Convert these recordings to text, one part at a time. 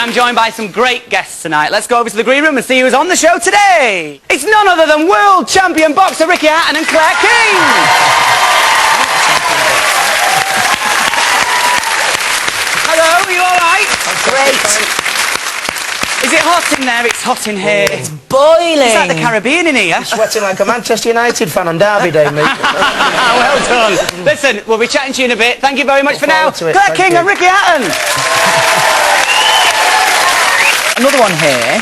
And I'm joined by some great guests tonight. Let's go over to the green room and see who's on the show today. It's none other than world champion boxer Ricky Hatton and Claire King. Hello, are you all right? Great. Is it hot in there? It's hot in here. It's boiling. It's like the Caribbean in here. I'm sweating like a Manchester United fan on Derby Day, mate. Well done. Listen, we'll be chatting to you in a bit. Thank you very much for now. Claire King and Ricky Hatton. Another one here.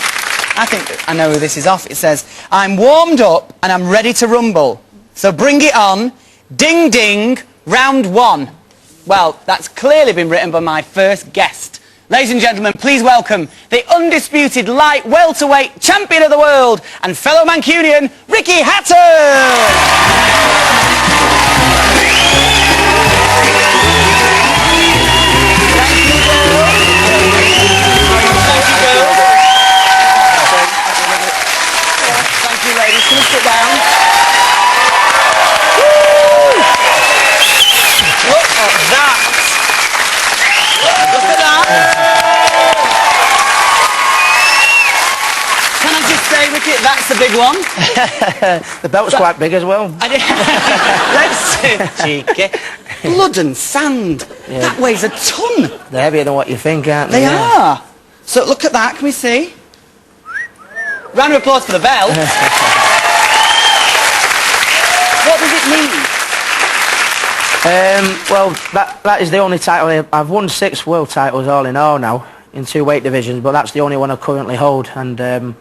I think I know who this is off. It says, I'm warmed up and I'm ready to rumble. So bring it on. Ding ding, round one. Well, that's clearly been written by my first guest. Ladies and gentlemen, please welcome the undisputed light welterweight champion of the world and fellow Mancunian, Ricky Hatton! Thank you, ladies. Can you sit down? Woo! Look at that! Look at that! Can I just say, Ricky, that's the big one. The belt's quite big as well. Let's see, cheeky. Blood and sand. Yeah. That weighs a ton. They're heavier than what you think, aren't they? They are. So look at that. Can we see? Round of applause for the bell. What does it mean? Well, that is the only title. I've won 6 world titles all in all now in 2 weight divisions, but that's the only one I currently hold. And I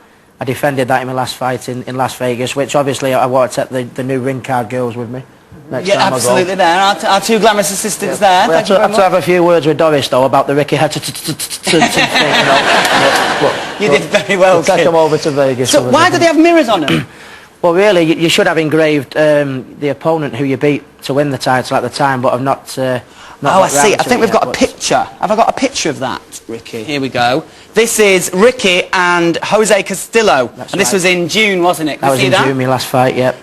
defended that in my last fight in Las Vegas, which obviously I want to take the new ring card girls with me. Next time absolutely. There, our 2 glamorous assistants there. We have to have a few words with Doris though about the Ricky Hatton thing, You did very well. We'll take them over to Vegas. So why do they have mirrors on them? Well, really, you should have engraved the opponent who you beat to win the title at the time, but I've not. Oh, I see. I think we've got a picture. Have I got a picture of that, Ricky? Here we go. This is Ricky and Jose Castillo. That's and this was in June, wasn't it? That was in June, my last fight, yep.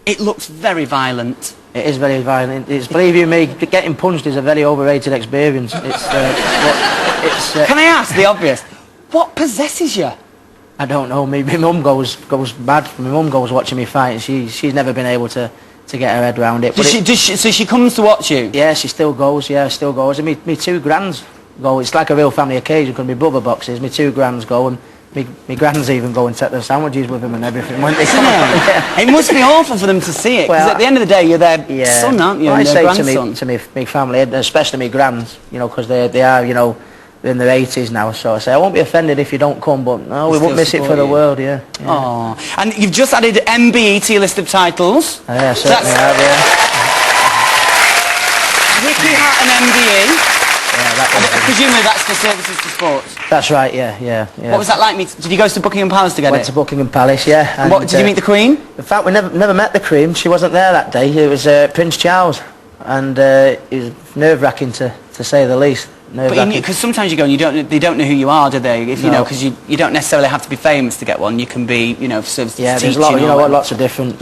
It looks very violent. It is very violent. It's, believe you me, getting punched is a very overrated experience. Can I ask the obvious? What possesses you? I don't know. My mum goes mad. My mum goes watching me fight, and she's never been able to get her head around it. So she comes to watch you? Yeah, she still goes. Yeah, still goes. And me 2 grands go. It's like a real family occasion because my brother boxes. My 2 grands go, and my grands even go and take their sandwiches with them and everything. When they come yeah. It must be awful for them to see it, because at the end of the day, you're their son, aren't you? Well, I say grandson. to my family, especially my grands, you know, because they are, you know, in their 80s now, so I say I won't be offended if you don't come, but no, we won't miss it for the world, yeah. Oh, and you've just added MBE to your list of titles. Yeah, certainly have, yeah. Ricky Hatton MBE. Yeah, presumably that's for services to sports. That's right, yeah. What was that like? Did you go to Buckingham Palace to get it? Went to Buckingham Palace, yeah. And what, did you meet the Queen? In fact, we never met the Queen. She wasn't there that day. It was Prince Charles, and it was nerve-wracking to say the least. Because sometimes you go and they don't know who you are, do they? If you know, because you don't necessarily have to be famous to get one. You can be, you know, service to there's lots of different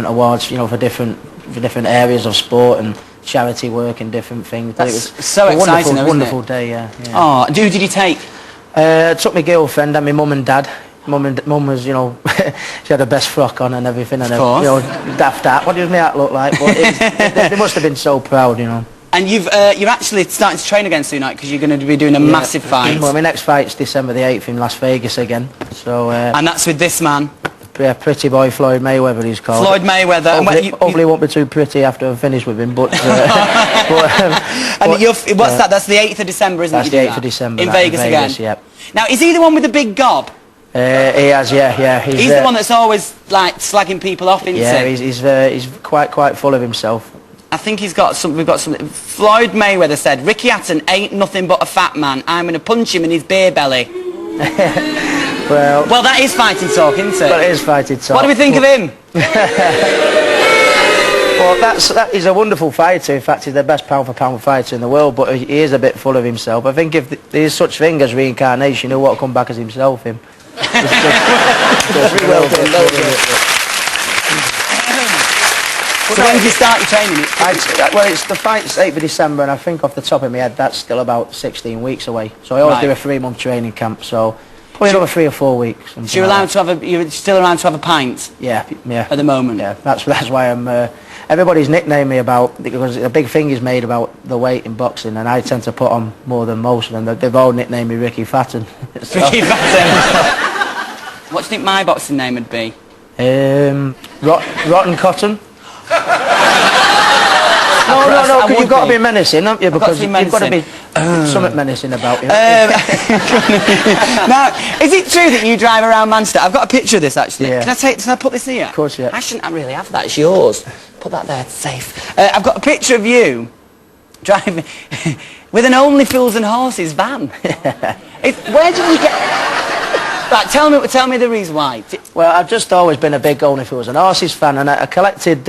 awards, you know, for different areas of sport and charity work and different things. But it was so exciting, wonderful day, yeah. Oh, who did you take? I took my girlfriend and my mum and dad. Mum was, you know, she had her best frock on and everything, and you know, daft hat. What does my hat look like? But they must have been so proud, you know. And you're actually starting to train again soon, night, because you're going to be doing a massive fight. Well, my next fight's December the 8th in Las Vegas again. So. And that's with this man. Yeah, pretty boy Floyd Mayweather, he's called. Floyd Mayweather. Hopefully he won't be too pretty after I've finished with him, but... what's that? That's the 8th of December, isn't it? That's the 8th of December. In Vegas again? Yep. Now, is he the one with the big gob? He has, yeah. He's the one that's always, like, slagging people off, isn't he? Yeah, he's quite full of himself. I think we've got something. Floyd Mayweather said, Ricky Hatton ain't nothing but a fat man. I'm going to punch him in his beer belly. Well, that is fighting talk, isn't it? Well, it is fighting talk. What do we think of him? Well, he's a wonderful fighter. In fact, he's the best pound-for-pound fighter in the world, but he is a bit full of himself. I think if there's such thing as reincarnation, he'll want to come back as himself, him. So when did you start your training? Well, it's the fight's 8th of December, and I think off the top of my head, that's still about 16 weeks away. So I always do a 3-month training camp, so probably another 3 or 4 weeks. So you're allowed to have you're still allowed to have a pint? Yeah. At the moment? Yeah, that's why I'm... everybody's nicknamed me because a big thing is made about the weight in boxing, and I tend to put on more than most of them. They've all nicknamed me Ricky Fatton. Ricky Fatton. What do you think my boxing name would be? Rotten Cotton. No, because you've got to be menacing, haven't you? Because you've got to be something menacing about you. Now, is it true that you drive around Manchester? I've got a picture of this, actually. Yeah. Can I put this here? Of course, yeah. I shouldn't really have that. It's yours. Put that there. It's safe. I've got a picture of you driving with an Only Fools and Horses van. Where did you get... Right, tell me the reason why. Well, I've just always been a big Only Fools and Horses fan, and I collected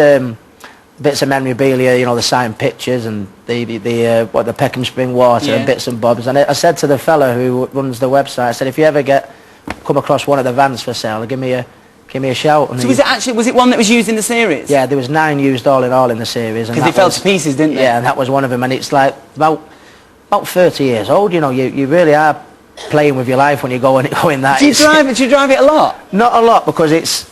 bits of memorabilia, you know, the signed pictures and the Peckham Spring water and bits and bobs. And I said to the fella who runs the website, I said, if you ever come across one of the vans for sale, give me a shout. And so was it one that was used in the series? Yeah, there was 9 used all in all in the series. Because they fell to pieces, didn't they? Yeah, and that was one of them. And it's like about 30 years old. You know, you really are playing with your life when you go in that. Do you drive it a lot? Not a lot, because it's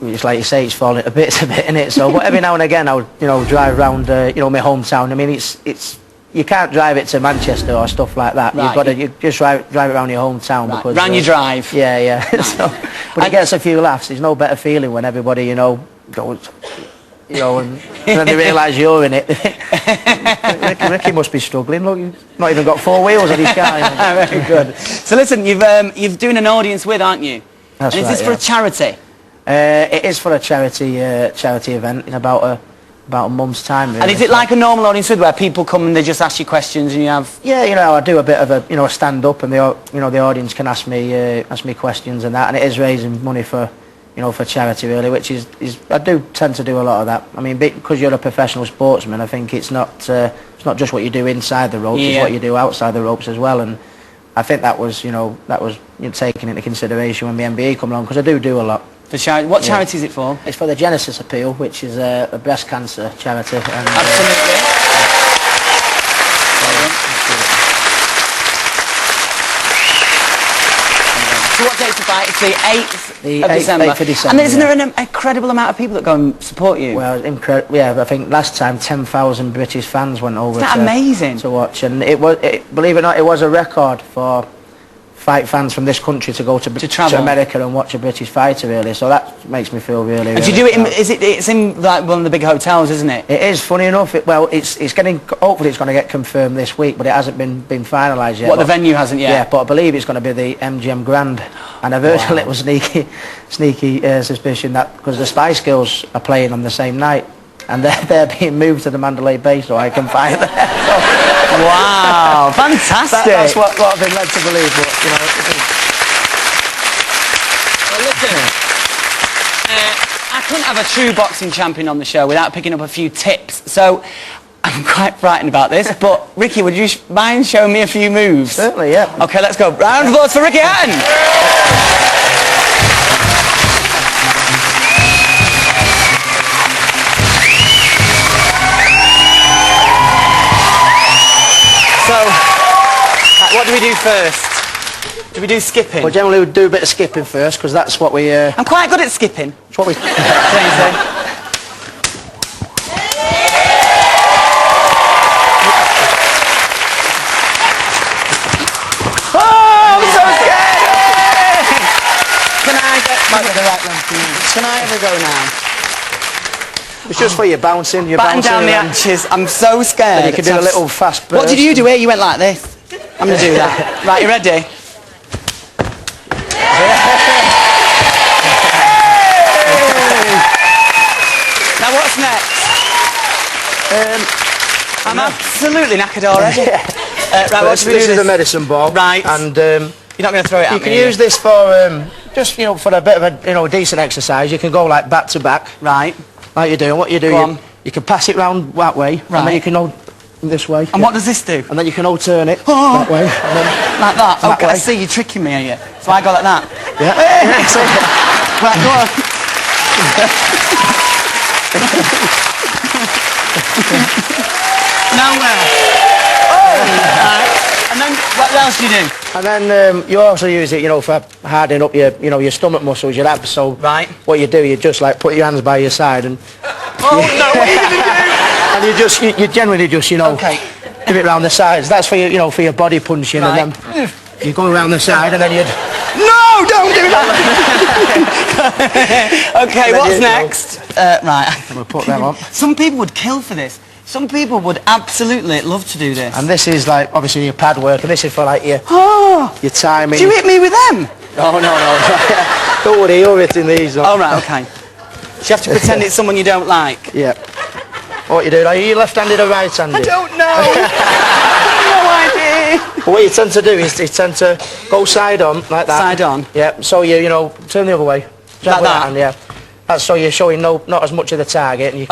like you say, it's falling to bits a bit, innit? So but every now and again I would, you know, drive around my hometown. I mean, it's you can't drive it to Manchester or stuff like that. Right. You just drive it around your hometown. Right. Because Round your drive. Yeah. Right. So, but it gets a few laughs. There's no better feeling when everybody, you know, goes, you know, and then they realise you're in it. Ricky must be struggling. Look, he's not even got 4 wheels on his car. Very good. So listen, you're doing an audience with, aren't you? That's and right. Is this for a charity? It is for a charity event in about a month's time. Really. And is it like a normal audience with, where people come and they just ask you questions and you have? Yeah, you know, I do a bit of a stand up, and the audience can ask me questions and that, and it is raising money for charity really, which is I do tend to do a lot of that. I mean, because you're a professional sportsman, I think it's not just what you do inside the ropes, it's what you do outside the ropes as well. And I think that was taken into consideration when the MBE come along, because I do a lot. For charity? What charity is it for? It's for the Genesis Appeal, which is a breast cancer charity. And, Absolutely. So what date's the fight? It's the 8th of December. 8th of December. And isn't there an incredible amount of people that go and support you? Well, yeah, I think last time 10,000 British fans went over amazing? To watch, and believe it or not, it was a record for fight fans from this country to go to America and watch a British fighter, really. So that makes me feel really. And do you do it in? It's in like one of the big hotels, isn't it? It is. Funny enough, it's getting. Hopefully, it's going to get confirmed this week, but it hasn't been finalised yet. The venue hasn't yet. Yeah, but I believe it's going to be the MGM Grand, and I've heard a little sneaky suspicion that because the Spice Girls are playing on the same night, and they're being moved to the Mandalay Bay, so I can find them. Wow, fantastic! That's what I've been led to believe. But you know, well, listen, I couldn't have a true boxing champion on the show without picking up a few tips. So I'm quite frightened about this. But Ricky, would you mind showing me a few moves? Certainly, yeah. Okay, let's go. Round of applause for Ricky Hatton. So, what do we do first? Do we do skipping? Well, generally we do a bit of skipping first, because that's what we... I'm quite good at skipping. That's what we... Oh, I'm so scared! Can I get the right one, please? Can I ever go now? It's just for your bouncing. Batten down the hatches. I'm so scared. And you can do a little fast burst. What did you do here? You went like this. I'm going to do that. Right, you ready? Now what's next? I'm absolutely knackered already. Right, what should we do? This is the medicine ball. Right. And you're not going to throw it at me. You can use this for just for a bit of a decent exercise. You can go like back to back. Right. Like you're doing. What you do, you can pass it round that way, and then you can hold this way. And what does this do? And then you can alternate that way. And then like that? That Okay, way. I see, you're tricking me, are you? So I go like that? Yeah. Right, go on. Now where? Oh! Right. And then what else do you do? And then you also use it, you know, for hardening up your, you know, your stomach muscles, your abs. So right. What you do, you just like put your hands by your side and. Oh no! What are you gonna do? And you generally just, you know, give it round the sides. That's for your, you know, for your body punching, right. and then you go around the side, and then you'd. No! Don't do that. Okay, what's next? Right. I'm gonna put them on. Some people would kill for this. Some people would absolutely love to do this. And this is like obviously your pad work, and this is for like your timing. Do you hit me with them? No. Don't worry, you're hitting these. Oh right, okay. So you have to pretend it's someone you don't like. Yeah. What you do? Are you left-handed or right-handed? I don't know. No idea. But what you tend to do is you tend to go side on like that. Side on. Yeah. So you know turn the other way. Like that. Hand, yeah. That's so you're showing not as much of the target. And you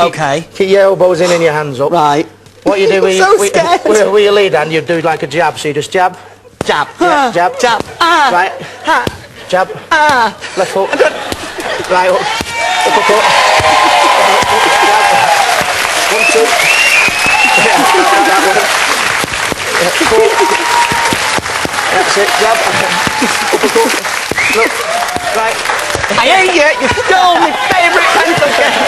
keep your elbows in and your hands up. Right. What you do with your lead hand, you do like a jab. So you just jab. Jab. Yeah, jab. Jab. Right. Jab. Left hook. Right hook. Uppercut. Jab. 1, 2. Yeah, that one. Yeah, 4. That's it. Jab. Uppercut. Look. Right. I hate you. You stole my favourite pencil case.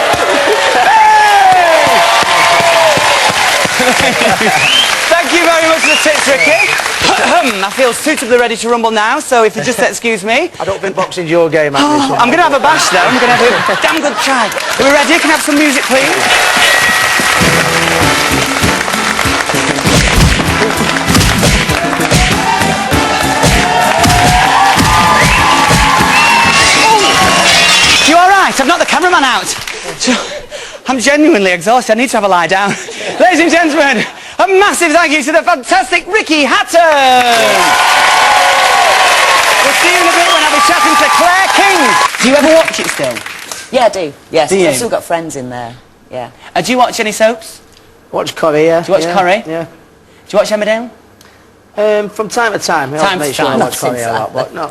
Thank you very much for the tips, Ricky. I feel suitably ready to rumble now, so if you just excuse me. I don't think boxing's your game, Anthony. I'm going to have a bash, though. I'm going to have a damn good try. Are we ready? Can I have some music, please? You all right? I've knocked the cameraman out. I'm genuinely exhausted. I need to have a lie down. Ladies and gentlemen, a massive thank you to the fantastic Ricky Hatton. We'll see you in a bit when I'll be chatting to Claire King. Do you ever watch it still? Yeah, I do. Yes, Do you? I've still got friends in there. Yeah. Do you watch any soaps? Watch Corrie, yeah. Do you watch Corrie? Yeah. Do you watch Emmerdale? From time to time. I Time to make sure I time. watch Corrie a lot, but no.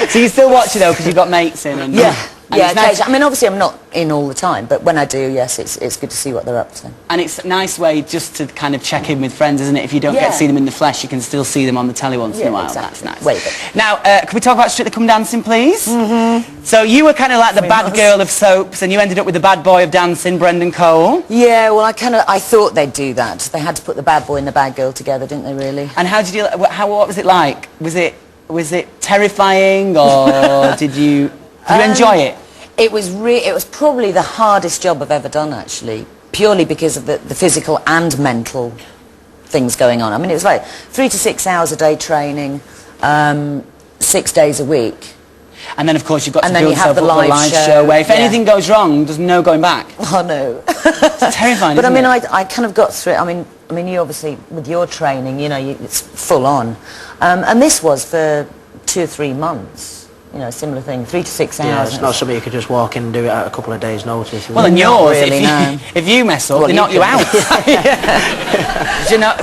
So you still watch it though because you've got mates in and Yeah. and Yeah, it's nice, occasionally. I mean, obviously I'm not in all the time, but when I do, yes, it's good to see what they're up to. and it's a nice way just to kind of check in with friends, isn't it? If you don't get to Yeah. see them in the flesh, you can still see them on the telly once in a while. Exactly. That's nice. Wait a bit. Now, can we talk about Strictly Come Dancing, please? Mm-hmm. So you were kind of like the bad girl of soaps, and you ended up with the bad boy of dancing, Brendan Cole. Yeah, well, I thought they'd do that. They had to put the bad boy and the bad girl together, didn't they, really? And how did you? What was it like? Was it terrifying, or did you enjoy it? It was probably the hardest job I've ever done, actually, purely because of the physical and mental things going on. I mean, it was like 3 to 6 hours a day training, 6 days a week. And then, of course, you've got And to then build you have yourself up the for a live live show, where if yeah. anything goes wrong, there's no going back. Oh, no. It's terrifying, But I isn't mean, it? I kind of got through it. I mean, you obviously, with your training, you know, it's full on. And this was for 2 or 3 months. You know, similar thing, 3 to 6 hours. Yeah, it's not something you could just walk in and do it at a couple of days' notice. Well, and Not yours, really, no. if you mess up, Well, they you knock you can. out. Do you know,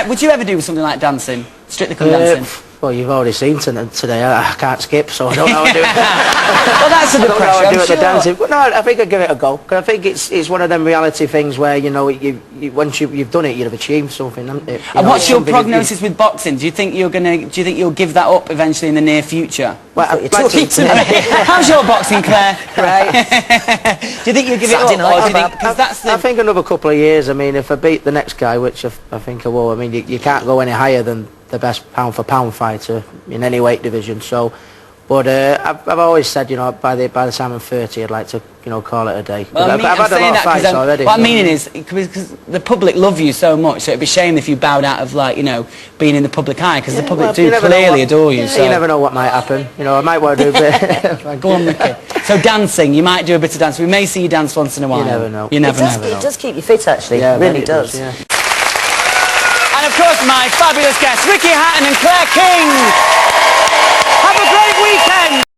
would you ever do something like dancing? Strictly Come Dancing? Well, you've already seen today. I can't skip, so I don't know how to do it. Well, that's a I bit don't know how pressure, to do I'm it, the sure. dancing. But no, I think I'd give it a go. Because I think it's one of them reality things where, you know, once you've done it, you've achieved something, haven't it? And what's your prognosis with boxing? Do you think you'll give that up eventually in the near future? Well, You're I'd like talking to- to me. How's your boxing, Claire? Right. Do you think you'll give it up? Saturday Or night do you think, kebab. because that's the... I think another couple of years. I mean, if I beat the next guy, which I think I will, I mean, you can't go any higher than the best pound-for-pound fighter in any weight division. So, but I've always said, you know, by the time I'm 30, I'd like to, you know, call it a day. Well, I've had a lot of fights already. What I'm meaning is, because the public love you so much, so it'd be a shame if you bowed out of, like, you know, being in the public eye, because the public do clearly adore you. Yeah, so. you never know what might happen. You know, I might want to do a bit. Go on, Ricky. So dancing, you might do a bit of dancing. We may see you dance once in a while. You never know. You never know. It does keep you fit, actually. Yeah, It really I bet does. yeah. And of course, my fabulous guests, Ricky Hatton and Claire King. Have a great weekend.